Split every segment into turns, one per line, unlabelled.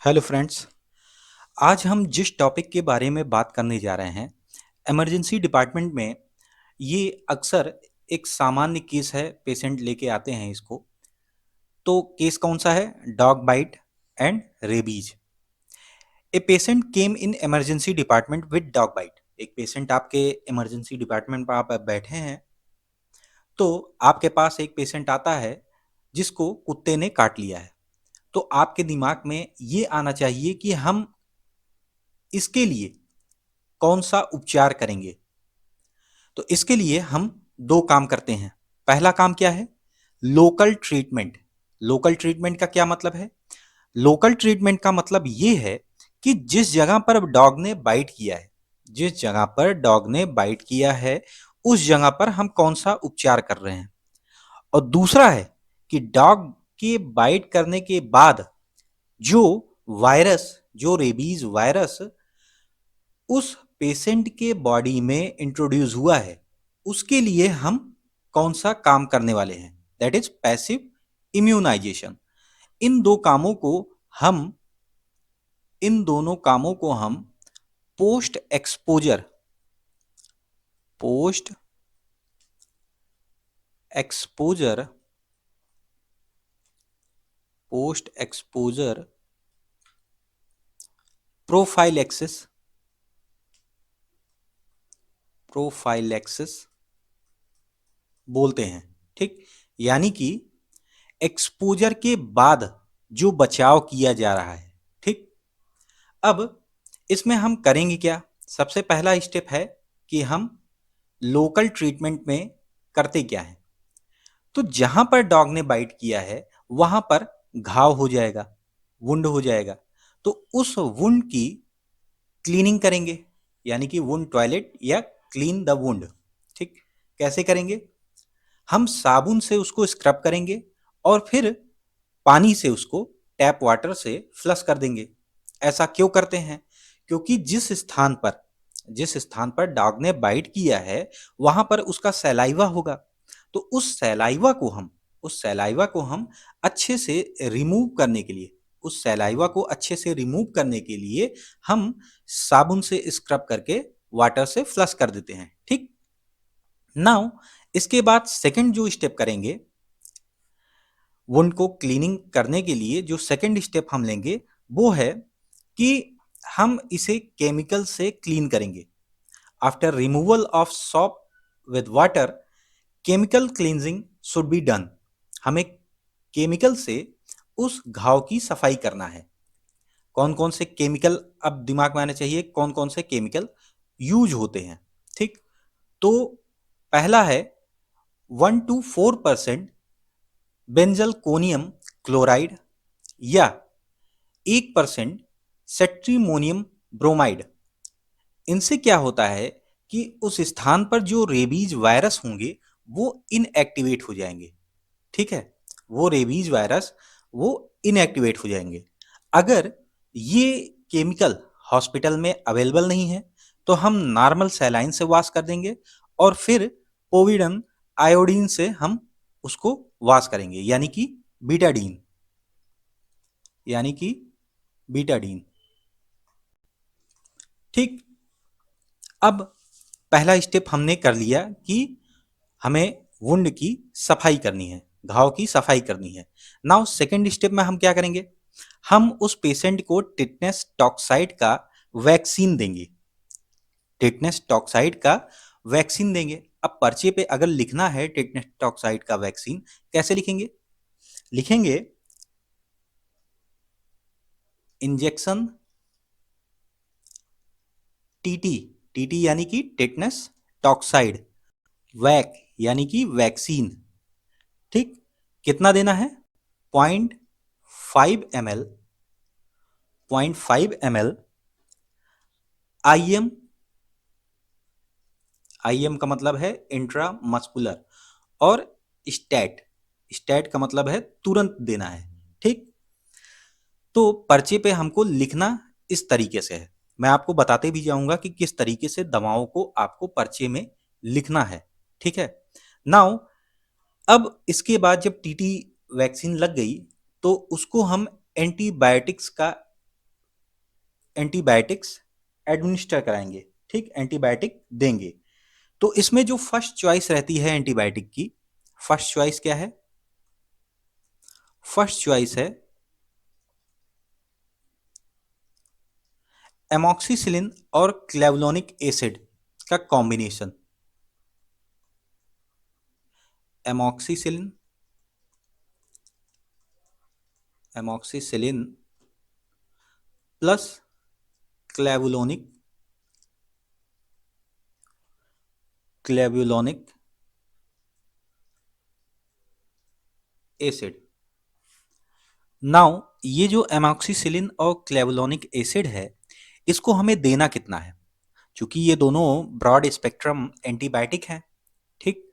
Hello friends. आज हम जिस टॉपिक के बारे में बात करने जा रहे हैं, इमरजेंसी डिपार्टमेंट में ये अक्सर एक सामान्य केस है। पेशेंट लेके आते हैं इसको। तो केस कौन सा है? Dog bite and rabies. A patient came in emergency department with dog bite. एक पेशेंट आपके इमरजेंसी डिपार्टमेंट पर आप बैठे हैं, तो आपके पास एक पेशेंट आता है जिसको कुत्ते ने काट लिया है। तो आपके दिमाग में ये आना चाहिए कि हम इसके लिए कौन सा उपचार करेंगे। तो इसके लिए हम दो काम करते हैं। पहला काम क्या है? Local treatment. लोकल ट्रीटमेंट का क्या मतलब है? लोकल ट्रीटमेंट का मतलब ये है कि जिस जगह पर डॉग ने बाइट किया है, जिस जगह पर डॉग ने बाइट किया है, उस जगह पर हम कौन सा उपचार कर रहे हैं। और दूसरा है कि डॉग के बाइट करने के बाद जो वायरस, जो रेबीज वायरस उस पेशेंट के बॉडी में इंट्रोड्यूस हुआ है, उसके लिए हम कौन सा काम करने वाले हैं, दैट इज पैसिव इम्यूनाइजेशन। इन दो कामों को हम इन दोनों कामों को हम post exposure post exposure post exposure prophylaxis prophylaxis बोलते हैं। ठीक, यानी कि एक्सपोजर के बाद जो बचाव किया जा रहा है। ठीक, अब इसमें हम करेंगे क्या? सबसे पहला स्टेप है कि हम लोकल ट्रीटमेंट में करते क्या है। तो जहां पर डॉग ने बाइट किया है वहां पर घाव हो जाएगा, वुंड हो जाएगा। तो उस वुंड की क्लीनिंग करेंगे, यानी कि वुंड टॉयलेट या क्लीन द वुंड। ठीक, कैसे करेंगे? हम साबुन से उसको स्क्रब करेंगे और फिर पानी से उसको टैप वाटर से फ्लश कर देंगे। ऐसा क्यों करते हैं? क्योंकि जिस स्थान पर डॉग ने बाइट किया है वहां पर उसका सैलाइवा होगा। तो उस सैलाइवा को हम अच्छे से रिमूव करने के लिए उस सैलाइवा को अच्छे से रिमूव करने के लिए हम साबुन से स्क्रब करके वाटर से फ्लश कर देते हैं। ठीक, नाउ इसके बाद सेकंड जो स्टेप करेंगे, वुंड को क्लीनिंग करने के लिए जो सेकंड स्टेप हम लेंगे वो है कि हम इसे केमिकल से क्लीन करेंगे। After removal of shop with water, chemical cleansing should be done. हमें केमिकल से उस घाव की सफाई करना है। कौन कौन से केमिकल अब दिमाग में आने चाहिए, कौन कौन से केमिकल यूज होते हैं। ठीक, तो पहला है 1 to 4% बेंजलकोनियम क्लोराइड या 1% सेट्रीमोनियम ब्रोमाइड। इनसे क्या होता है कि उस स्थान पर जो रेबीज वायरस होंगे वो इनएक्टिवेट हो जाएंगे। ठीक है, वो रेबीज वायरस वो इनएक्टिवेट हो जाएंगे। अगर ये केमिकल हॉस्पिटल में अवेलेबल नहीं है तो हम नॉर्मल सैलाइन से वॉश कर देंगे और फिर पोविडन आयोडीन से हम उसको वॉश करेंगे, यानी कि बीटाडीन। ठीक, अब पहला स्टेप हमने कर लिया कि हमें वुंड की सफाई करनी है, घाव की सफाई करनी है। नाउ सेकंड स्टेप में हम क्या करेंगे? हम उस पेशेंट को टिटनेस टॉक्साइड का वैक्सीन देंगे। टिटनेस टॉक्साइड का वैक्सीन देंगे। अब पर्चे पे अगर लिखना है टिटनेस टॉक्साइड का वैक्सीन, कैसे लिखेंगे? लिखेंगे इंजेक्शन टीटी। टीटी यानी कि टिटनेस टॉक्साइड, वैक यानी कि वैक्सीन। ठीक, कितना देना है? 0.5 ml, 0.5 ml IM। IM का मतलब है इंट्रामस्कुलर, और स्टैट। स्टैट का मतलब है तुरंत देना है। ठीक, तो पर्चे पे हमको लिखना इस तरीके से है। मैं आपको बताते भी जाऊंगा कि किस तरीके से दवाओं को आपको पर्चे में लिखना है। ठीक है, नाउ अब इसके बाद जब टीटी वैक्सीन लग गई तो उसको हम एंटीबायोटिक्स का एंटीबायोटिक्स एडमिनिस्टर कराएंगे, ठीक, एंटीबायोटिक देंगे। तो इसमें जो फर्स्ट चॉइस रहती है एंटीबायोटिक की, फर्स्ट चॉइस क्या है? फर्स्ट चॉइस है एमॉक्सिसिलिन और क्लेवलोनिक एसिड का combination. Amoxicillin, amoxicillin plus clavulanic, clavulanic acid. Now ये जो एमॉक्सिसिलिन और क्लेवुलोनिक एसिड है, इसको हमें देना कितना है? क्योंकि ये दोनों ब्रॉड स्पेक्ट्रम एंटीबायोटिक हैं, ठीक।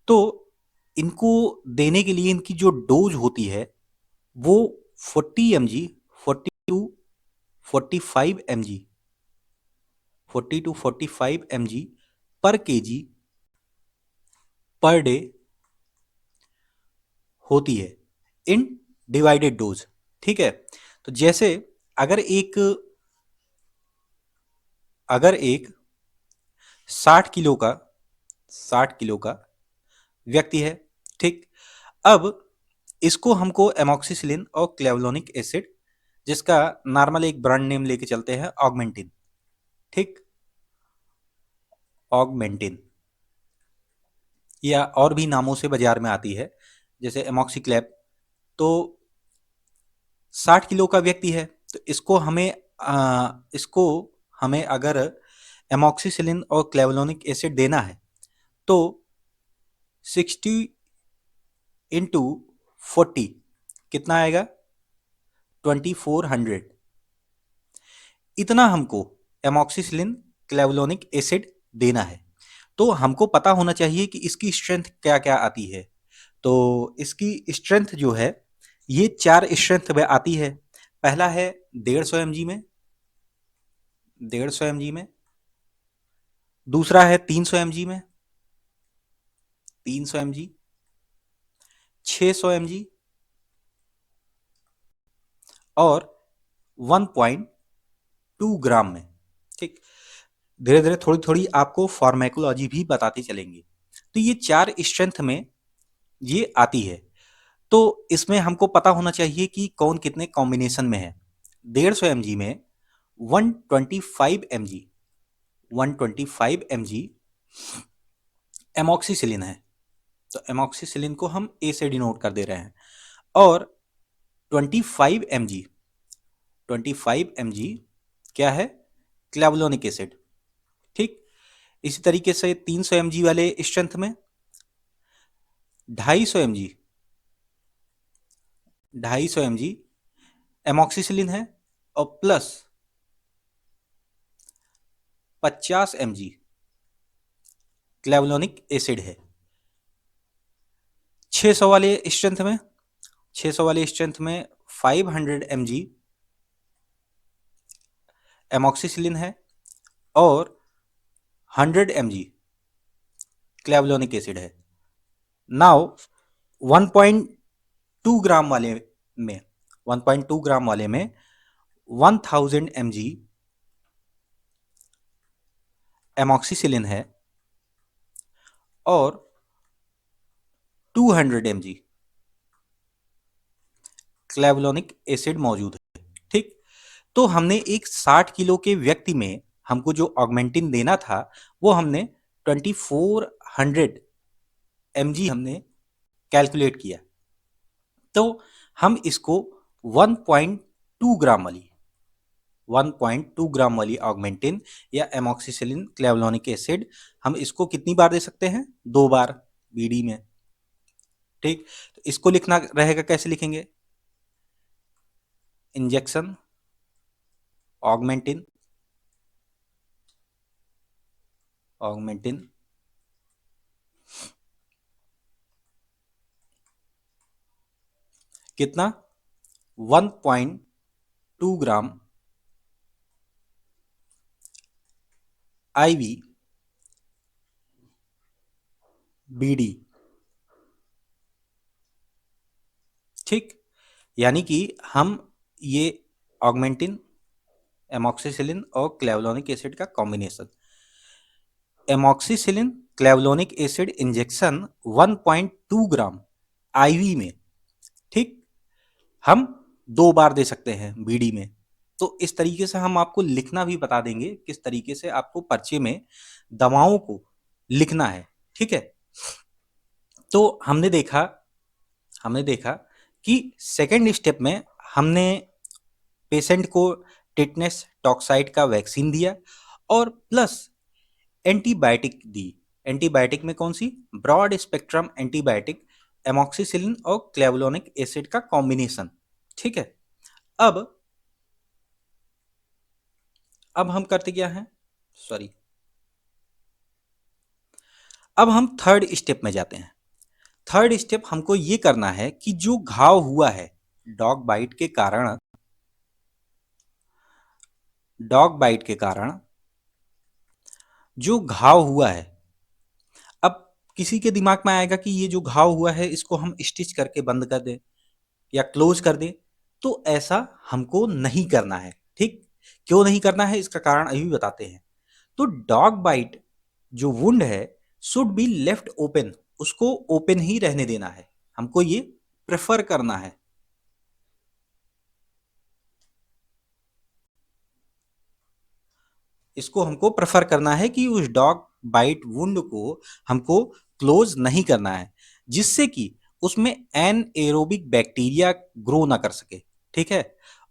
तो इनको देने के लिए इनकी जो डोज होती है वो 40 M G, 45 M G, 40 to 45 M G per K ji per day होती है इन डिवाइडेड डोज, ठीक है। तो जैसे अगर एक अगर एक 60 किलो का 60 किलो का व्यक्ति है, ठीक। अब इसको हमको एमॉक्सिसिलिन और क्लेवलोनिक एसिड, जिसका नॉर्मल एक ब्रांड नेम लेके चलते हैं ऑगमेंटिन, ठीक, ऑगमेंटिन, या और भी नामों से बाजार में आती है जैसे एमॉक्सीक्लैब। तो 60 किलो का व्यक्ति है, तो इसको हमें अगर एमॉक्सिसिलिन और क्लेवलोनिक एसिड देना है तो 60 इंटू 40 कितना आएगा? 2400। इतना हमको एमॉक्सिसिलिन क्लेवलोनिक एसिड देना है। तो हमको पता होना चाहिए कि इसकी स्ट्रेंथ क्या क्या आती है। तो इसकी स्ट्रेंथ जो है ये 4 स्ट्रेंथ में आती है। पहला है 150 एम जी में, 150 एम जी में। दूसरा है 300 एम जी में, 300 एम जी, 600 एम जी और 1.2 ग्राम में, ठीक। धीरे धीरे थोड़ी थोड़ी आपको फार्मेकोलॉजी भी बताते चलेंगे। तो ये 4 स्ट्रेंथ में ये आती है। तो इसमें हमको पता होना चाहिए कि कौन कितने कॉम्बिनेशन में है। 150 एम जी में 125 M G, 125 M G amoxicillin है। तो एमॉक्सिसिलिन को हम ए से डिनोट कर दे रहे हैं। और 25 एम जी, 25 एम जी क्या है? क्लेवलोनिक एसिड, ठीक। इसी तरीके से 300 एम जी वाले स्ट्रेंथ में 250 M G, 250 M G amoxicillin है और plus 50 M G clavulanic acid है। 600 वाले स्ट्रेंथ में, 600 वाले स्ट्रेंथ में 500 एम जी एमॉक्सिसिलिन है और 100 एम जी क्लेवलोनिक एसिड है। नाउ 1.2 ग्राम वाले में, 1.2 ग्राम वाले में 1000 एम जी एमॉक्सिसिलिन है और 200 एम जी क्लेवलोनिक एसिड मौजूद है, ठीक। तो हमने एक 60 किलो के व्यक्ति में हमको जो ऑगमेंटिन देना था वो हमने 2400 एम जी हमने कैलकुलेट किया। तो हम इसको 1.2 ग्राम वाली 1.2 ग्राम वाली ऑगमेंटिन या एमॉक्सिसिलिन क्लेवलोनिक एसिड हम इसको कितनी बार दे सकते हैं? 2 बार बीडी में, ठीक। तो इसको लिखना रहेगा, कैसे लिखेंगे? इंजेक्शन ऑगमेंटिन, ऑगमेंटिन कितना? 1.2 ग्राम आईवी बीडी, ठीक। यानी कि हम ये ऑगमेंटिन एमॉक्सिसिलिन और क्लेवलोनिक एसिड का कॉम्बिनेशन। एमॉक्सिसिलिन क्लेवलोनिक एसिड इंजेक्शन 1.2 ग्राम आईवी में, ठीक, हम 2 बार दे सकते हैं बीडी में। तो इस तरीके से हम आपको लिखना भी बता देंगे किस तरीके से आपको पर्चे में दवाओं को लिखना है, ठीक है। तो हमने देखा कि सेकेंड स्टेप में हमने पेशेंट को टिटनेस टॉक्साइड का वैक्सीन दिया और प्लस एंटीबायोटिक दी। एंटीबायोटिक में कौन सी? ब्रॉड स्पेक्ट्रम एंटीबायोटिक, एमॉक्सिसिलिन और क्लेवलोनिक एसिड का कॉम्बिनेशन, ठीक है। अब हम करते क्या हैं, सॉरी, अब हम थर्ड स्टेप में जाते हैं। थर्ड स्टेप हमको ये करना है कि जो घाव हुआ है डॉग बाइट के कारण, जो घाव हुआ है, अब किसी के दिमाग में आएगा कि ये जो घाव हुआ है इसको हम स्टिच करके बंद कर दें या क्लोज कर दें। तो ऐसा हमको नहीं करना है, ठीक। क्यों नहीं करना है इसका कारण अभी बताते हैं। तो डॉग बाइट जो वुंड है शुड बी लेफ्ट ओपन, उसको ओपन ही रहने देना है, हमको ये प्रेफर करना है। इसको हमको प्रेफर करना है कि उस डॉग बाइट वुंड को हमको क्लोज नहीं करना है, जिससे कि उसमें एनएरोबिक बैक्टीरिया ग्रो ना कर सके, ठीक है।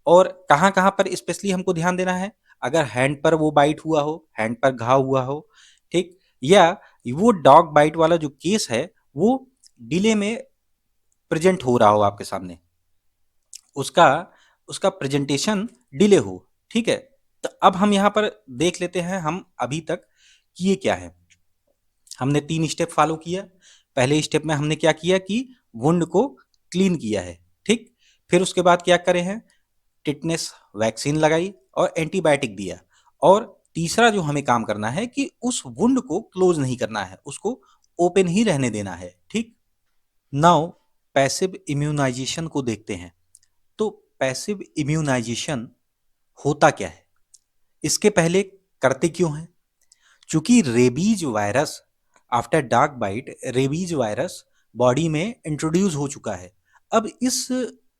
और कहाँ कहाँ पर स्पेशली हमको ध्यान देना है? अगर हैंड पर वो बाइट हुआ हो, हैंड पर घाव हुआ हो, ठीक, या वो डॉग बाइट वाला जो केस है वो डिले में प्रेजेंट हो रहा हो आपके सामने, उसका उसका प्रेजेंटेशन डिले हो, ठीक है। तो अब हम यहाँ पर देख लेते हैं हम अभी तक किए क्या है। हमने 3 स्टेप फॉलो किया। पहले स्टेप में हमने क्या किया कि वुंड को क्लीन किया है, ठीक। फिर उसके बाद क्या करे हैं, टिटनेस वैक्सीन लगाई और एंटीबायोटिक दिया। और तीसरा जो हमें काम करना है कि उस वुंड को क्लोज नहीं करना है, उसको ओपन ही रहने देना है, ठीक। नाउ पैसिव इम्यूनाइजेशन को देखते हैं। तो पैसिव इम्यूनाइजेशन होता क्या है, इसके पहले करते क्यों हैं? चूंकि rabies virus, after dog bite rabies virus body में इंट्रोड्यूस हो चुका है। अब इस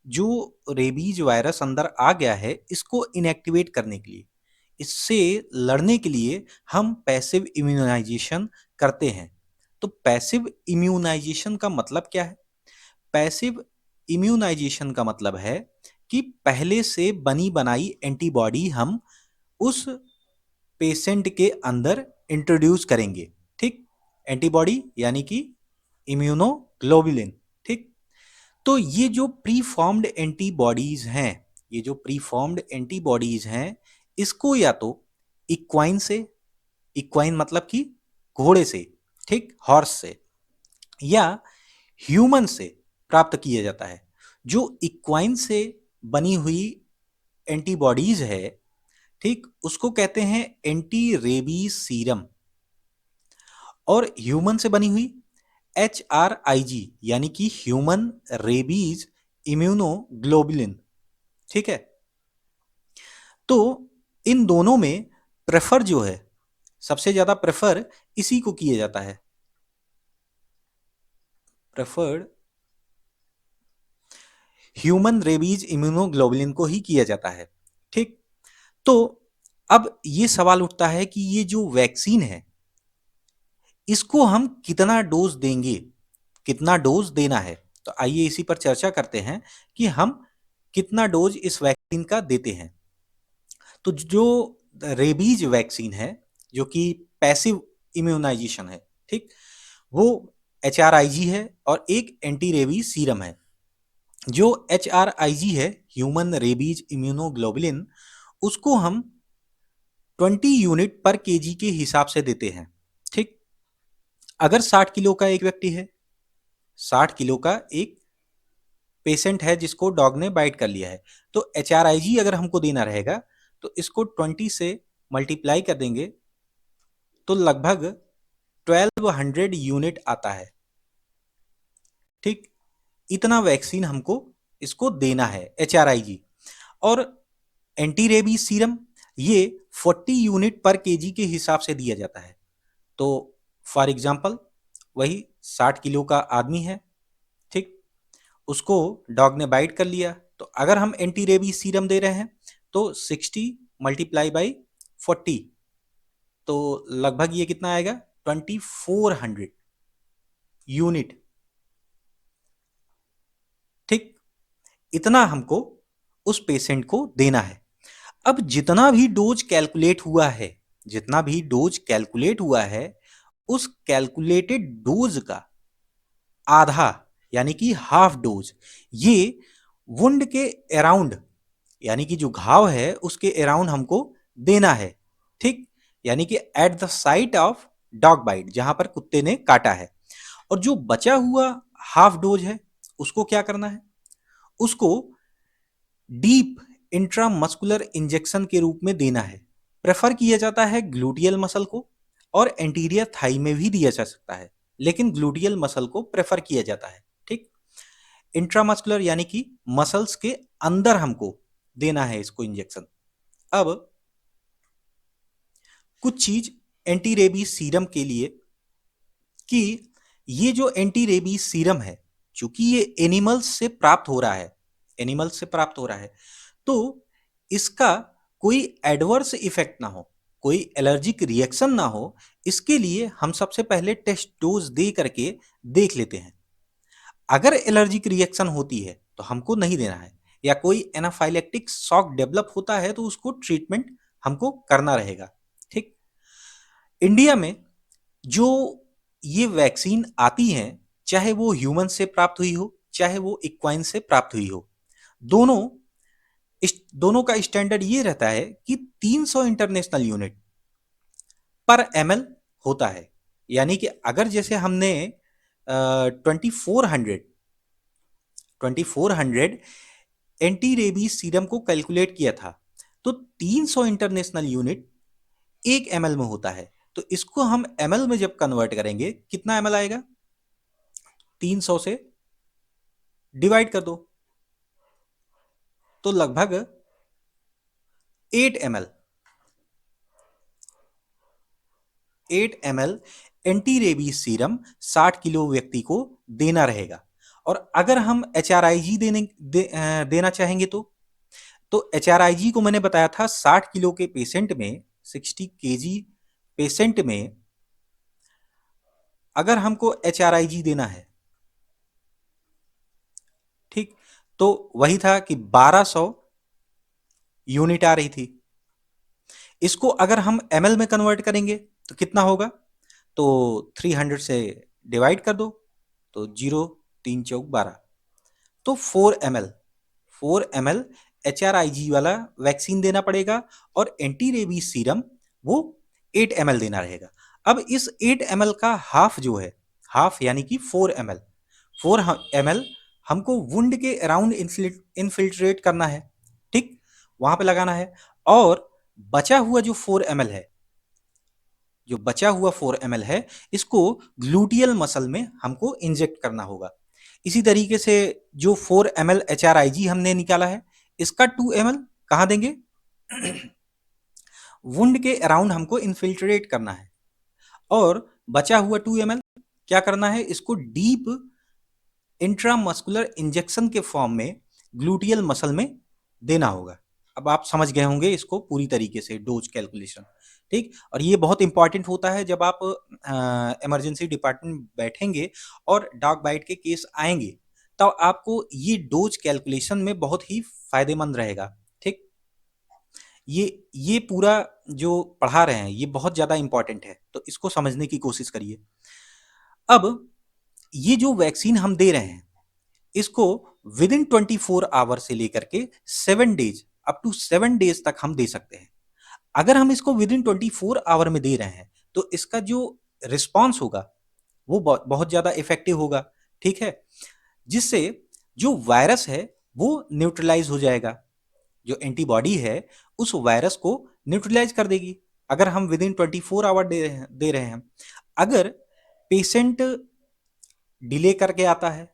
जो रेबीज वायरस अंदर आ गया है इसको इनएक्टिवेट करने के लिए, इससे लड़ने के लिए हम पैसिव इम्यूनाइजेशन करते हैं। तो पैसिव इम्यूनाइजेशन का मतलब क्या है? पैसिव इम्यूनाइजेशन का मतलब है कि पहले से बनी बनाई एंटीबॉडी हम उस पेशेंट के अंदर इंट्रोड्यूस करेंगे, ठीक। एंटीबॉडी यानी कि इम्यूनोग्लोबुलिन, ठीक। तो ये जो प्री फॉर्म्ड एंटीबॉडीज हैं, ये जो प्री फॉर्म्ड एंटीबॉडीज हैं, इसको या तो इक्वाइन से, इक्वाइन मतलब कि घोड़े से, ठीक, हॉर्स से, या ह्यूमन से प्राप्त किया जाता है। जो इक्वाइन से बनी हुई एंटीबॉडीज है, ठीक, उसको कहते हैं एंटी रेबीज सीरम। और ह्यूमन से बनी हुई HRIG यानी कि ह्यूमन रेबीज इम्यूनोग्लोबुलिन, ठीक है। तो इन दोनों में प्रेफर जो है, सबसे ज्यादा प्रेफर इसी को किया जाता है, प्रेफर्ड ह्यूमन रेबीज इम्यूनोग्लोबुलिन को ही किया जाता है, ठीक। तो अब ये सवाल उठता है कि ये जो वैक्सीन है इसको हम कितना डोज देंगे, कितना डोज देना है। तो आइए इसी पर चर्चा करते हैं कि हम कितना डोज इस वैक्सीन का देते हैं। तो जो रेबीज वैक्सीन है, जो कि पैसिव इम्यूनाइजेशन है, ठीक, वो HRIG है और एक एंटी रेबीज सीरम है। जो HRIG है, ह्यूमन रेबीज इम्यूनोग्लोबुलिन, उसको हम 20 यूनिट पर केजी के हिसाब से देते हैं, ठीक। अगर 60 किलो का एक व्यक्ति है, 60 किलो का एक पेशेंट है जिसको डॉग ने बाइट कर लिया है, तो HRIG अगर हमको देना रहेगा तो इसको 20 से मल्टीप्लाई कर देंगे तो लगभग 1200 यूनिट आता है, ठीक। इतना वैक्सीन हमको इसको देना है HRIG। और एंटी रेबीज सीरम, ये 40 यूनिट पर केजी के हिसाब से दिया जाता है। तो फॉर एग्जांपल वही 60 किलो का आदमी है, ठीक, उसको डॉग ने बाइट कर लिया, तो अगर हम एंटी रेबीज सीरम दे रहे हैं तो 60 मल्टीप्लाई बाई 40, तो लगभग ये कितना आएगा, 2400 यूनिट, ठीक, इतना हमको उस पेशेंट को देना है। अब जितना भी डोज कैलकुलेट हुआ है, जितना भी डोज कैलकुलेट हुआ है, उस कैलकुलेटेड डोज का आधा यानी कि हाफ डोज ये वुंड के अराउंड, यानी कि जो घाव है उसके अराउंड हमको देना है, ठीक, यानी कि at the site of dog bite, जहां पर कुत्ते ने काटा है। और जो बचा हुआ हाफ डोज है उसको क्या करना है, उसको डीप इंट्रामस्कुलर इंजेक्शन के रूप में देना है। प्रेफर किया जाता है ग्लूटियल मसल को, और एंटीरियर थाई में भी दिया जा सकता है, लेकिन ग्लूटियल मसल को प्रेफर किया जाता है, ठीक। इंट्रामस्कुलर यानी कि मसल्स के अंदर हमको देना है इसको इंजेक्शन। अब कुछ चीज एंटी रेबीज सीरम के लिए, कि ये जो एंटी रेबीज सीरम है, चूंकि ये एनिमल्स से प्राप्त हो रहा है, एनिमल्स से प्राप्त हो रहा है, तो इसका कोई एडवर्स इफेक्ट ना हो, कोई एलर्जिक रिएक्शन ना हो, इसके लिए हम सबसे पहले टेस्ट डोज दे करके देख लेते हैं। अगर एलर्जिक रिएक्शन होती है तो हमको नहीं देना है, या कोई एनाफाइलेक्टिक शॉक डेवलप होता है तो उसको ट्रीटमेंट हमको करना रहेगा, ठीक। इंडिया में जो ये वैक्सीन आती हैं, चाहे वो ह्यूमन से प्राप्त हुई हो, चाहे वो इक्वाइन से प्राप्त हुई हो, दोनों दोनों का स्टैंडर्ड ये रहता है कि 300 इंटरनेशनल यूनिट पर एमएल होता है। यानी कि अगर जैसे हमने 2400 एंटी रेबीज सीरम को कैलकुलेट किया था, तो 300 इंटरनेशनल यूनिट 1 ml में होता है। तो इसको हम ml में जब कन्वर्ट करेंगे, कितना ml आएगा, 300 से डिवाइड कर दो, तो लगभग 8 ml 8 ml anti rabies serum 60 kilo व्यक्ति को देना रहेगा। और अगर हम HRIG देना चाहेंगे तो HRIG को मैंने बताया था 60 किलो के पेशेंट में, 60 kg पेशेंट में अगर हमको HRIG देना है, ठीक, तो वही था कि 1200 यूनिट आ रही थी। इसको अगर हम ml में कन्वर्ट करेंगे तो कितना होगा, तो 300 से डिवाइड कर दो, तो 0 3 चौक 12, तो 4 ml HRIG वाला वैक्सीन देना पड़ेगा, और एंटी रेबीज सीरम वो 8 ml देना रहेगा। अब इस 8 ml का हाफ जो है, हाफ यानी कि 4 ml हमको वुंड के अराउंड इन्फिल्ट्रेट करना है, ठीक, वहां पे लगाना है। और बचा हुआ जो 4 ml है, जो बचा हुआ 4 ml है, इसको ग्लूटियल मसल में हमको इंजेक्ट करना होगा। इसी तरीके से जो 4 ml HRIG हमने निकाला है, इसका 2 ml कहाँ देंगे, वुंड के अराउंड हमको इन्फिल्ट्रेट करना है। और बचा हुआ 2 ml क्या करना है, इसको डीप इंट्रामस्कुलर इंजेक्शन के फॉर्म में ग्लूटियल मसल में देना होगा। अब आप समझ गए होंगे इसको पूरी तरीके से, डोज कैलकुलेशन, ठीक। और ये बहुत इंपॉर्टेंट होता है जब आप इमरजेंसी डिपार्टमेंट बैठेंगे और डॉग बाइट के केस आएंगे, तब आपको ये डोज कैलकुलेशन में बहुत ही फायदेमंद रहेगा, ठीक। ये पूरा जो पढ़ा रहे हैं ये बहुत ज़्यादा इंपॉर्टेंट है, तो इसको समझने की कोशिश करिए। अब ये जो वैक्सीन हम दे रहे हैं, इसको विद इन 24 आवर से लेकर के 7 डेज, अप टू 7 डेज तक हम दे सकते हैं। अगर हम इसको विद इन 24 आवर में दे रहे हैं तो इसका जो रिस्पॉन्स होगा वो बहुत ज़्यादा इफेक्टिव होगा, ठीक है, जिससे जो वायरस है वो न्यूट्रलाइज हो जाएगा, जो एंटीबॉडी है उस वायरस को न्यूट्रलाइज कर देगी, अगर हम विद इन 24 आवर दे रहे हैं। अगर पेशेंट डिले करके आता है,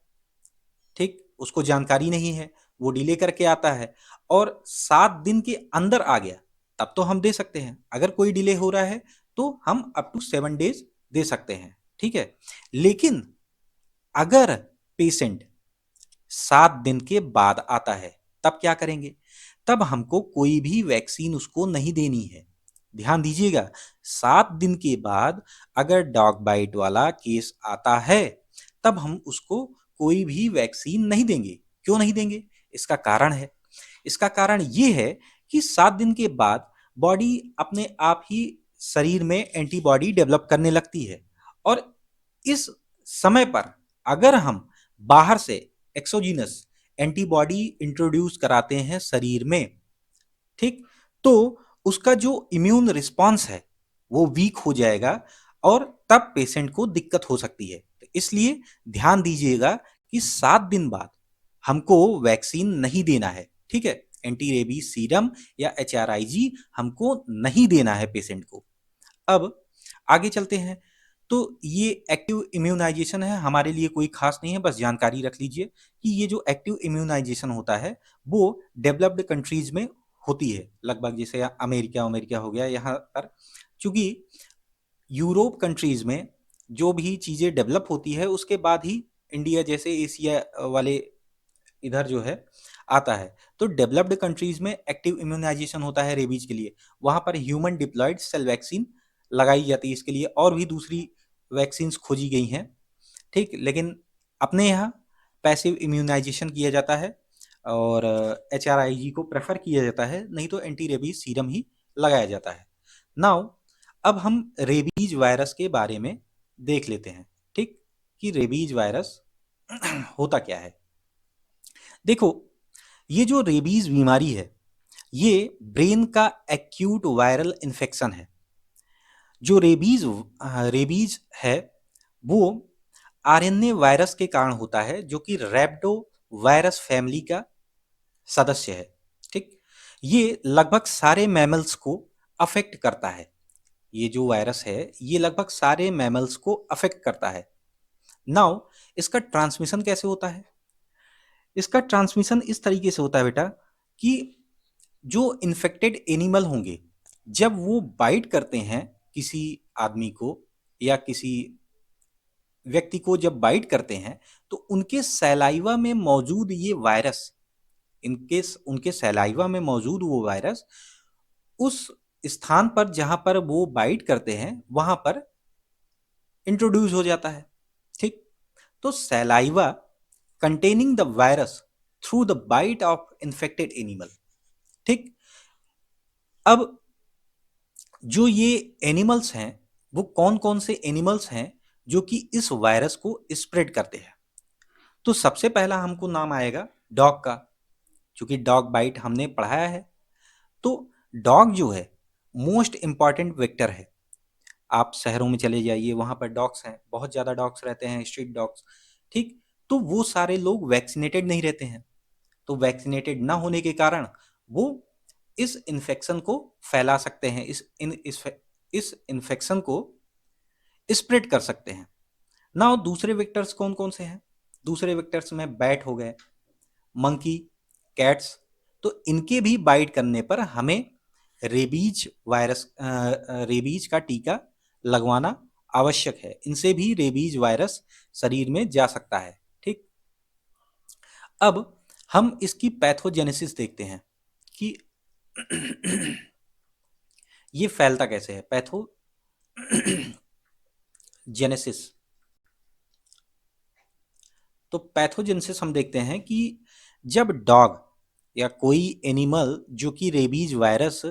ठीक, उसको जानकारी नहीं है, वो डिले करके आता है और 7 दिन के अंदर आ गया, तब तो हम दे सकते हैं। अगर कोई डिले हो रहा है तो हम अप टू 7 डेज दे सकते हैं, ठीक है। लेकिन अगर पेशेंट 7 दिन के बाद आता है तब क्या करेंगे? तब हमको कोई भी वैक्सीन उसको नहीं देनी है। ध्यान दीजिएगा, 7 दिन के बाद अगर डॉग बाइट वाला केस आता है तब हम उसको कोई भी वैक्सीन नहीं देंगे। क्यों नहीं देंगे? इसका कारण है। इसका कारण ये है कि 7 दिन के बाद बॉडी अपने आप ही शरीर में एंटीबॉडी डेवलप करने लगती है, और इस समय पर अगर हम बाहर से एक्सोजीनस एंटीबॉडी इंट्रोड्यूस कराते हैं शरीर में, ठीक, तो उसका जो इम्यून रिस्पॉन्स है वो वीक हो जाएगा और तब पेशेंट को दिक्कत हो सकती है। तो इसलिए ध्यान दीजिएगा कि 7 दिन बाद हमको वैक्सीन नहीं देना है, ठीक है। एंटी रेबीज सीरम या HRIG हमको नहीं देना है पेशेंट को। अब आगे चलते हैं। तो ये एक्टिव इम्यूनाइजेशन है, हमारे लिए कोई खास नहीं है, बस जानकारी रख लीजिए कि ये जो एक्टिव इम्यूनाइजेशन होता है वो डेवलप्ड कंट्रीज में होती है लगभग, जैसे अमेरिका अमेरिका हो गया यहाँ पर। चूंकि यूरोप कंट्रीज में जो भी चीज़ें डेवलप होती है उसके बाद ही इंडिया जैसे एशिया वाले इधर जो है आता है। तो डेवलप्ड कंट्रीज में एक्टिव इम्यूनाइजेशन होता है रेबीज के लिए, वहां पर ह्यूमन डिप्लॉयड सेल वैक्सीन लगाई जाती है इसके लिए, और भी दूसरी वैक्सीन्स खोजी गई हैं, ठीक। लेकिन अपने यहाँ पैसिव इम्यूनाइजेशन किया जाता है और HRIG को प्रेफर किया जाता है, नहीं तो एंटी रेबीज सीरम ही लगाया जाता है। नाउ अब हम रेबीज वायरस के बारे में देख लेते हैं, ठीक, कि रेबीज वायरस होता क्या है। देखो, ये जो रेबीज बीमारी है ये ब्रेन का एक्यूट वायरल इन्फेक्शन है। जो रेबीज है वो RNA वायरस के कारण होता है, जो कि रैप्टो वायरस फैमिली का सदस्य है, ठीक। ये लगभग सारे मैमल्स को अफेक्ट करता है। ये जो वायरस है ये लगभग सारे मैमल्स को अफेक्ट करता है। नाउ इसका ट्रांसमिशन कैसे होता है? इसका ट्रांसमिशन इस तरीके से होता है बेटा कि जो इन्फेक्टेड एनिमल होंगे जब वो बाइट करते हैं किसी आदमी को या किसी व्यक्ति को, जब बाइट करते हैं तो उनके सैलाइवा में मौजूद ये वायरस, इनके उनके सैलाइवा में मौजूद वो वायरस उस स्थान पर जहां पर वो बाइट करते हैं वहां पर इंट्रोड्यूस हो जाता है, ठीक। तो saliva containing the virus through the bite of infected animal, ठीक। अब जो ये एनिमल्स हैं वो कौन कौन से एनिमल्स हैं जो कि इस वायरस को स्प्रेड करते हैं? तो सबसे पहला हमको नाम आएगा डॉग का, क्योंकि डॉग बाइट हमने पढ़ाया है। तो डॉग जो है मोस्ट इंपॉर्टेंट वेक्टर है। आप शहरों में चले जाइए, वहां पर डॉग्स हैं, बहुत ज़्यादा डॉग्स रहते हैं, स्ट्रीट डॉग्स, ठीक। तो वो सारे लोग वैक्सीनेटेड नहीं रहते हैं, तो वैक्सीनेटेड ना होने के कारण वो इस इन्फेक्शन को फैला सकते हैं, इस इन्फेक्शन को स्प्रेड कर सकते हैं। ना दूसरे वेक्टर्स कौन कौन से हैं? दूसरे वेक्टर्स में बैट हो गए, मंकी, कैट्स। तो इनके भी बाइट करने पर हमें रेबीज का टीका लगवाना आवश्यक है। इनसे भी रेबीज वायरस शरीर में जा सकता है, ठीक। अब हम इसकी पैथोजेनेसिस देखते हैं कि ये फैलता कैसे है। पैथोजेनेसिस, तो पैथोजेनेसिस हम देखते हैं कि जब डॉग या कोई एनिमल जो कि रेबीज वायरस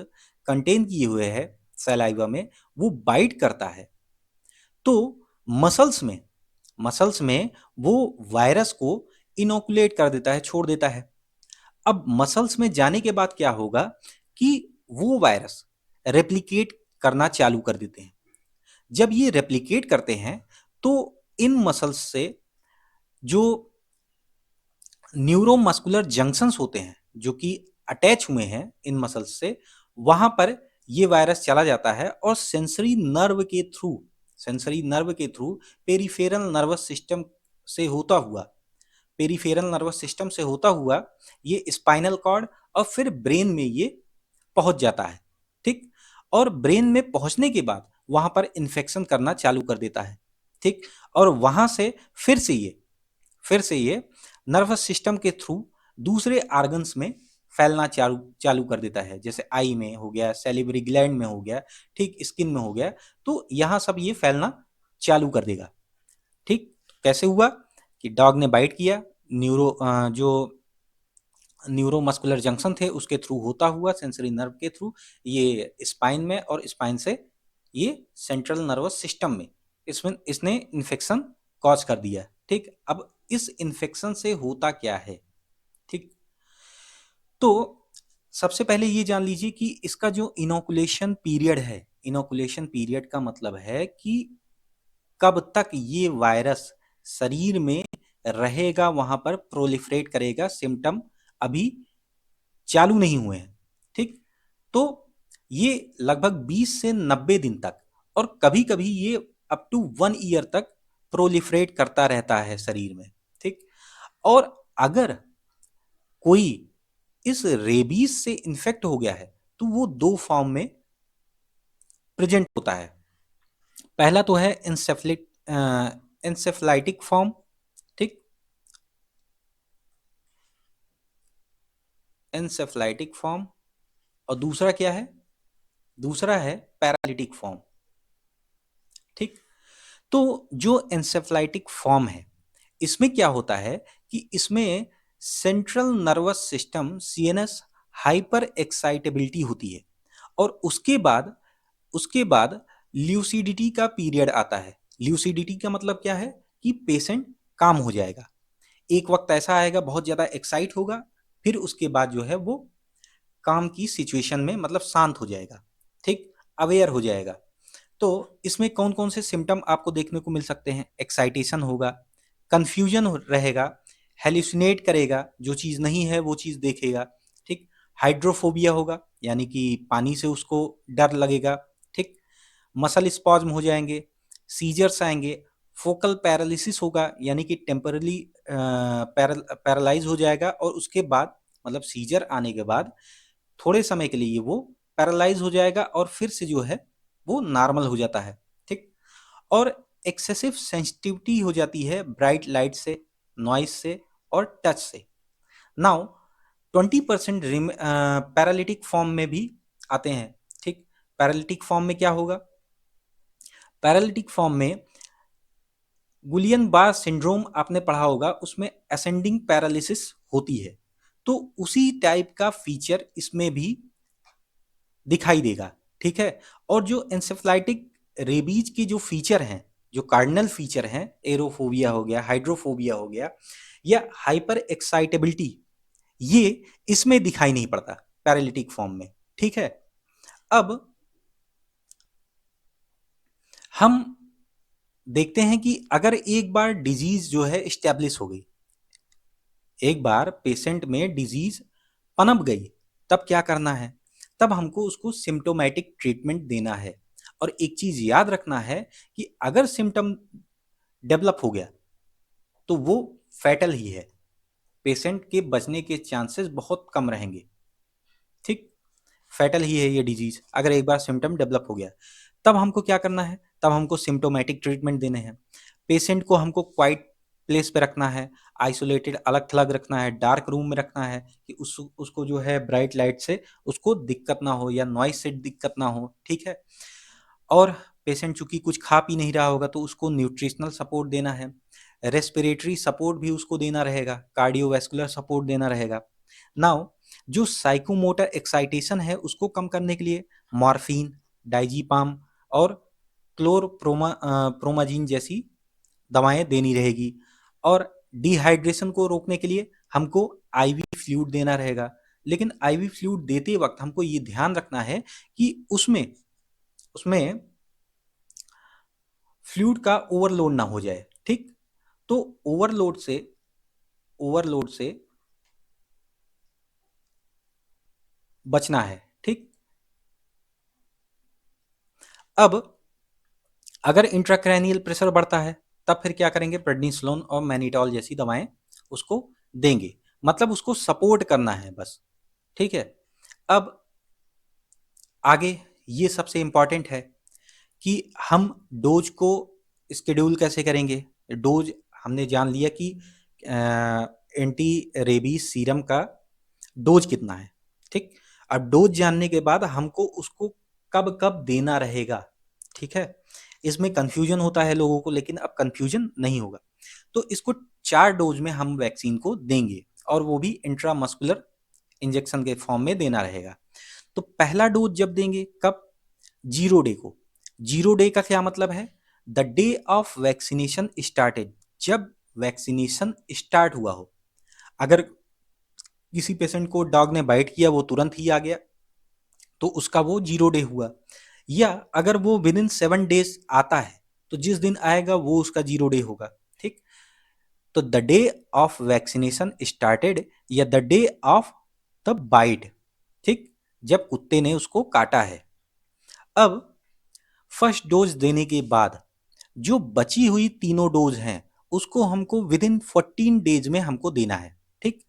कंटेन किए हुए है सलाइवा में, वो बाइट करता है तो मसल्स में वो वायरस को इनोकुलेट कर देता है, छोड़ देता है। अब मसल्स में जाने के बाद क्या होगा कि वो वायरस रेप्लिकेट करना चालू कर देते हैं। जब ये रेप्लिकेट करते हैं तो इन मसल्स से जो न्यूरोमस्कुलर जंक्शंस होते हैं जो कि अटैच हुए हैं इन मसल्स से, वहां पर ये वायरस चला जाता है और सेंसरी नर्व के थ्रू पेरिफेरल नर्वस सिस्टम से होता हुआ ये स्पाइनल कॉर्ड और फिर ब्रेन में ये पहुंच जाता है। ठीक। और ब्रेन में पहुंचने के बाद वहां पर इन्फेक्शन करना चालू कर देता है। ठीक। और वहां से फिर से ये नर्वस सिस्टम के थ्रू दूसरे ऑर्गन्स में फैलना चालू चालू कर देता है, जैसे आई में हो गया, सैलिवरी ग्लैंड में हो गया, ठीक, स्किन में हो गया। तो यहाँ सब ये फैलना चालू कर देगा। ठीक। कैसे हुआ कि डॉग ने बाइट किया, जो न्यूरोमस्कुलर जंक्शन थे उसके थ्रू होता हुआ सेंसरी नर्व के थ्रू ये स्पाइन में, और स्पाइन से ये सेंट्रल नर्वस सिस्टम में इसमें इसने इन्फेक्शन कॉज कर दिया। ठीक। अब इस इन्फेक्शन से होता क्या है? ठीक। तो सबसे पहले ये जान लीजिए कि इसका जो इनोकुलेशन पीरियड है, इनोकुलेशन पीरियड का मतलब है कि कब तक ये वायरस शरीर में रहेगा, वहां पर प्रोलिफरेट करेगा, सिम्टम अभी चालू नहीं हुए हैं। ठीक। तो ये लगभग 20 से 90 दिन तक, और कभी कभी ये अप टू 1 ईयर तक प्रोलिफरेट करता रहता है शरीर में। ठीक। और अगर कोई इस रेबीज से इन्फेक्ट हो गया है तो वो दो फॉर्म में प्रेजेंट होता है। पहला तो है इंसेफ्लाइटिक फॉर्म। ठीक। इंसेफ्लाइटिक फॉर्म। और दूसरा क्या है? दूसरा है पैरालिटिक फॉर्म। ठीक। तो जो इंसेफ्लाइटिक फॉर्म है, इसमें क्या होता है कि इसमें central nervous system CNS hyper excitability होती है, और उसके बाद ल्यूसिडिटी का पीरियड आता है। ल्यूसिडिटी का मतलब क्या है कि पेशेंट काम हो जाएगा। एक वक्त ऐसा आएगा बहुत ज्यादा एक्साइट होगा, फिर उसके बाद जो है वो काम की सिचुएशन में मतलब शांत हो जाएगा। ठीक। अवेयर हो जाएगा। तो इसमें कौन कौन से सिम्टम आपको देखने को मिल सकते हैं? एक्साइटेशन होगा, कंफ्यूजन रहेगा, हेलुसिनेट करेगा, जो चीज़ नहीं है वो चीज़ देखेगा। ठीक। हाइड्रोफोबिया होगा, यानी कि पानी से उसको डर लगेगा। ठीक। मसल स्पॉज्म हो जाएंगे, सीजर्स आएंगे, फोकल पैरालिसिस होगा, यानी कि टेम्परली पैरालाइज हो जाएगा, और उसके बाद मतलब सीजर आने के बाद थोड़े समय के लिए वो पैरालाइज हो जाएगा, और फिर से जो है वो नॉर्मल हो जाता है। ठीक। और एक्सेसिव सेंसिटिविटी हो जाती है ब्राइट लाइट से, नॉइस से, और टच से। नाउ 20% पैरालिटिक फॉर्म में भी आते हैं। ठीक। पैरालिटिक फॉर्म में क्या होगा? पैरालिटिक फॉर्म में गुलियन बार सिंड्रोम आपने पढ़ा होगा, उसमें असेंडिंग पैरालिसिस होती है। तो उसी टाइप का फीचर इसमें भी दिखाई देगा। ठीक है। और जो एंसेफ्लाइटिक रेबीज के जो फीचर हैं, जो कार्डिनल फीचर हैं, एरोफोबिया हो गया, हाइड्रोफोबिया हो गया, या हाइपर एक्साइटेबिलिटी, ये इसमें दिखाई नहीं पड़ता पैरालिटिक फॉर्म में। ठीक है। अब हम देखते हैं कि अगर एक बार डिजीज जो है स्टैब्लिश हो गई, एक बार पेशेंट में डिजीज पनप गई, तब क्या करना है? तब हमको उसको सिम्टोमेटिक ट्रीटमेंट देना है। और एक चीज याद रखना है कि अगर सिम्टम डेवलप हो गया तो वो फैटल ही है, पेशेंट के बचने के चांसेस बहुत कम रहेंगे। ठीक। फैटल ही है ये डिजीज अगर एक बार सिम्टम डेवलप हो गया। तब हमको क्या करना है? तब हमको सिम्टोमेटिक ट्रीटमेंट देने हैं। पेशेंट को हमको क्वाइट प्लेस पे रखना है, आइसोलेटेड, अलग थलग रखना है, डार्क रूम में रखना है, कि उसको जो है ब्राइट लाइट से उसको दिक्कत ना हो, या नॉइस से दिक्कत ना हो। ठीक है। और पेशेंट चूंकि कुछ खा पी नहीं रहा होगा तो उसको न्यूट्रिशनल सपोर्ट देना है, रेस्पिरेटरी सपोर्ट भी उसको देना रहेगा, कार्डियोवैस्कुलर सपोर्ट देना रहेगा। नाउ जो साइकोमोटर एक्साइटेशन है उसको कम करने के लिए मॉर्फिन, डाइजीपाम, और प्रोमाजीन जैसी दवाएं देनी रहेगी। और डिहाइड्रेशन को रोकने के लिए हमको आईवी फ्लूइड देना रहेगा। लेकिन आईवी फ्लूइड देते वक्त हमको ये ध्यान रखना है कि उसमें उसमें फ्लूइड का ओवरलोड ना हो जाए। ठीक। तो ओवरलोड से बचना है। ठीक। अब अगर इंट्राक्रैनियल प्रेशर बढ़ता है तब फिर क्या करेंगे? प्रेडनिसोलोन और मैनिटॉल जैसी दवाएं उसको देंगे, मतलब उसको सपोर्ट करना है बस। ठीक है। अब आगे ये सबसे इम्पॉर्टेंट है कि हम डोज को स्केड्यूल कैसे करेंगे। डोज हमने जान लिया कि एंटी रेबीज सीरम का डोज कितना है, ठीक। अब डोज जानने के बाद हमको उसको कब कब देना रहेगा, ठीक है। इसमें कंफ्यूजन होता है लोगों को, लेकिन अब कंफ्यूजन नहीं होगा। तो इसको 4 डोज में हम वैक्सीन को देंगे, और वो भी इंट्रामस्कुलर इंजेक्शन के फॉर्म में देना रहेगा। तो पहला डोज जब देंगे कब, 0 डे को। 0 डे का क्या मतलब है, the day of vaccination started, जब वैक्सीनेशन स्टार्ट हुआ हो। अगर किसी पेशेंट को डॉग ने बाइट किया, वो तुरंत ही आ गया, तो उसका वो 0 डे हुआ। या अगर वो विद इन 7 डेज आता है, तो जिस दिन आएगा वो उसका 0 डे होगा, ठीक। तो the day of vaccination started या the day of the bite, ठीक, जब कुत्ते ने उसको काटा है। अब फर्स्ट डोज देने के बाद जो बची हुई तीनों डोज हैं, उसको हमको विद इन 14 डेज में हमको देना है, ठीक।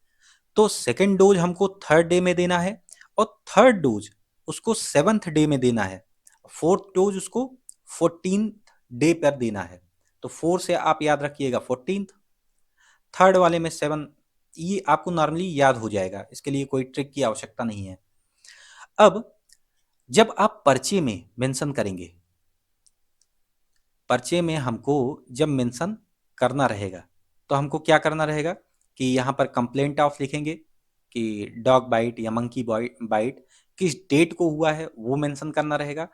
तो सेकेंड डोज हमको 3rd डे में देना है, और थर्ड डोज उसको 7th डे में देना है। फोर्थ डोज उसको 14th डे पर देना है। तो 4 से आप याद रखिएगा 14th, थर्ड वाले में 7, ये आपको नॉर्मली याद हो जाएगा, इसके लिए कोई ट्रिक की आवश्यकता नहीं है। अब जब आप पर्चे में मेंशन करेंगे, पर्चे में हमको जब मेंशन करना रहेगा, तो हमको क्या करना रहेगा कि यहाँ पर कंप्लेंट ऑफ लिखेंगे कि डॉग बाइट या मंकी बाइट किस डेट को हुआ है, वो मेंशन करना रहेगा।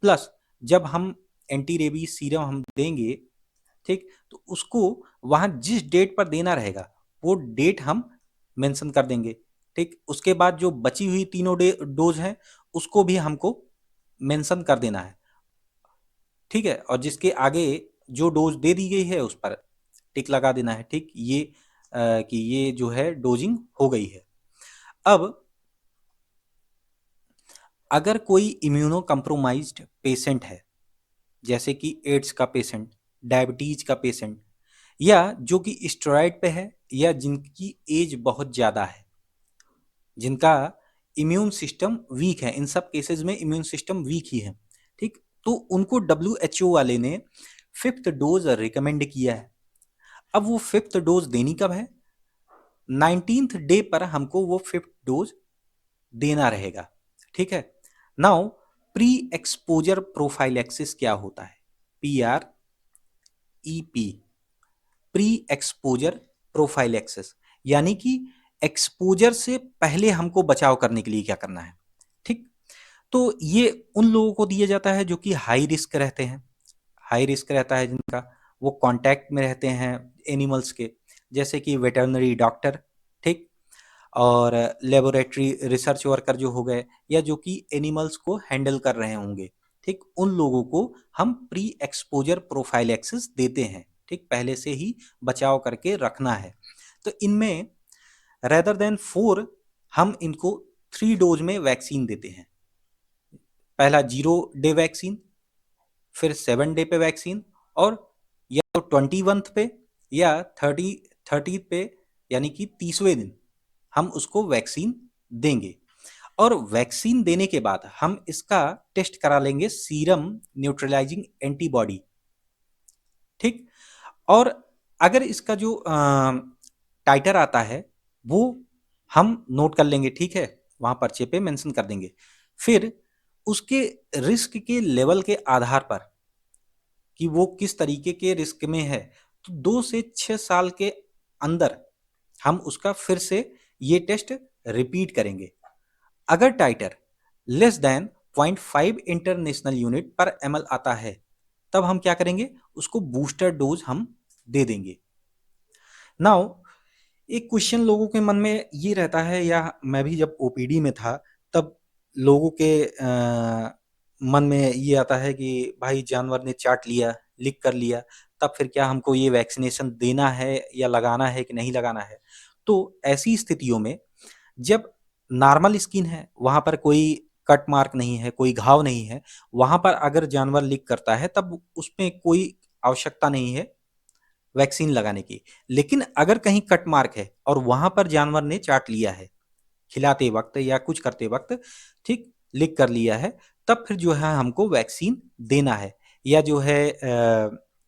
प्लस जब हम एंटी रेबीज सीरम हम देंगे, ठीक, तो उसको वहाँ जिस डेट पर देना रहेगा वो डेट हम मेंशन कर देंगे, ठीक। उसके बाद जो बची हुई तीनों डोज हैं, उसको भी हमको मेंशन कर देना है, ठीक है। और जिसके आगे जो डोज दे दी गई है उस पर टिक लगा देना है, ठीक, ये कि ये जो है डोजिंग हो गई है। अब अगर कोई इम्यूनो कंप्रोमाइज्ड पेशेंट है, जैसे कि एड्स का पेशेंट, डायबिटीज का पेशेंट, या जो कि स्टेरॉइड पे है, या जिनकी एज बहुत ज़्यादा है, जिनका इम्यून सिस्टम वीक है, इन सब केसेस में इम्यून सिस्टम वीक ही है, ठीक। तो उनको WHO वाले ने 5th डोज रिकमेंड किया है। अब वो 5th डोज देनी कब है, 19th डे पर हमको वो 5th डोज देना रहेगा, ठीक है। नाउ प्री एक्सपोजर प्रोफाइलैक्सिस क्या होता है, PrEP, प्री एक्सपोजर प्रोफाइलैक्सिस, यानी कि एक्सपोजर से पहले हमको बचाव करने के लिए क्या करना है, ठीक। तो ये उन लोगों को दिया जाता है जो कि हाई रिस्क रहते हैं, हाई रिस्क रहता है जिनका, वो कांटेक्ट में रहते हैं एनिमल्स के, जैसे कि वेटरनरी डॉक्टर, ठीक, और लेबोरेटरी रिसर्च वर्कर जो हो गए, या जो कि एनिमल्स को हैंडल कर रहे होंगे, ठीक, उन लोगों को हम प्री एक्सपोजर प्रोफाइलैक्सिस देते हैं, ठीक, पहले से ही बचाव करके रखना है। तो इनमें रेदर देन 4 हम इनको 3 डोज में वैक्सीन देते हैं। पहला 0 डे वैक्सीन, फिर 7 डे पे वैक्सीन, और या तो 21th पे या 30 पे, यानी कि 30वें दिन हम उसको वैक्सीन देंगे। और वैक्सीन देने के बाद हम इसका टेस्ट करा लेंगे सीरम न्यूट्रलाइजिंग एंटीबॉडी, ठीक। और अगर इसका जो टाइटर आता है वो हम नोट कर लेंगे, ठीक है, वहाँ पर्चे पे मेंशन कर देंगे। फिर उसके रिस्क के लेवल के आधार पर कि वो किस तरीके के रिस्क में है, तो 2 से 6 साल के अंदर हम उसका फिर से ये टेस्ट रिपीट करेंगे। अगर टाइटर लेस देन 0.5 इंटरनेशनल यूनिट पर ml आता है, तब हम क्या करेंगे, उसको बूस्टर डोज हम दे देंगे। नाउ एक क्वेश्चन लोगों के मन में ये रहता है, या मैं भी जब ओपीडी में था तब लोगों के मन में ये आता है कि भाई जानवर ने चाट लिया, लिक कर लिया, तब फिर क्या हमको ये वैक्सीनेशन देना है या लगाना है कि नहीं लगाना है। तो ऐसी स्थितियों में जब नॉर्मल स्किन है, वहाँ पर कोई कट मार्क नहीं है, कोई घाव नहीं है, वहाँ पर अगर जानवर लिक करता है तब उसमें कोई आवश्यकता नहीं है वैक्सीन लगाने की। लेकिन अगर कहीं कट मार्क है और वहाँ पर जानवर ने चाट लिया है खिलाते वक्त या कुछ करते वक्त, ठीक, लिख कर लिया है, तब फिर जो है हमको वैक्सीन देना है। या जो है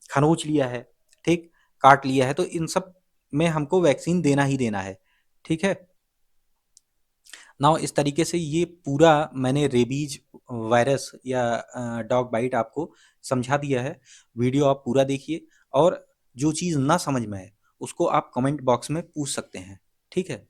खरोंच लिया है, ठीक, काट लिया है, तो इन सब में हमको वैक्सीन देना ही देना है। ठीक है। नाउ इस तरीके से ये पूरा मैंने रेबीज वायरस या डॉग बाइट आपको समझा दिया है। वीडियो आप पूरा देखिए, और जो चीज़ ना समझ में आए उसको आप कमेंट बॉक्स में पूछ सकते हैं। ठीक है।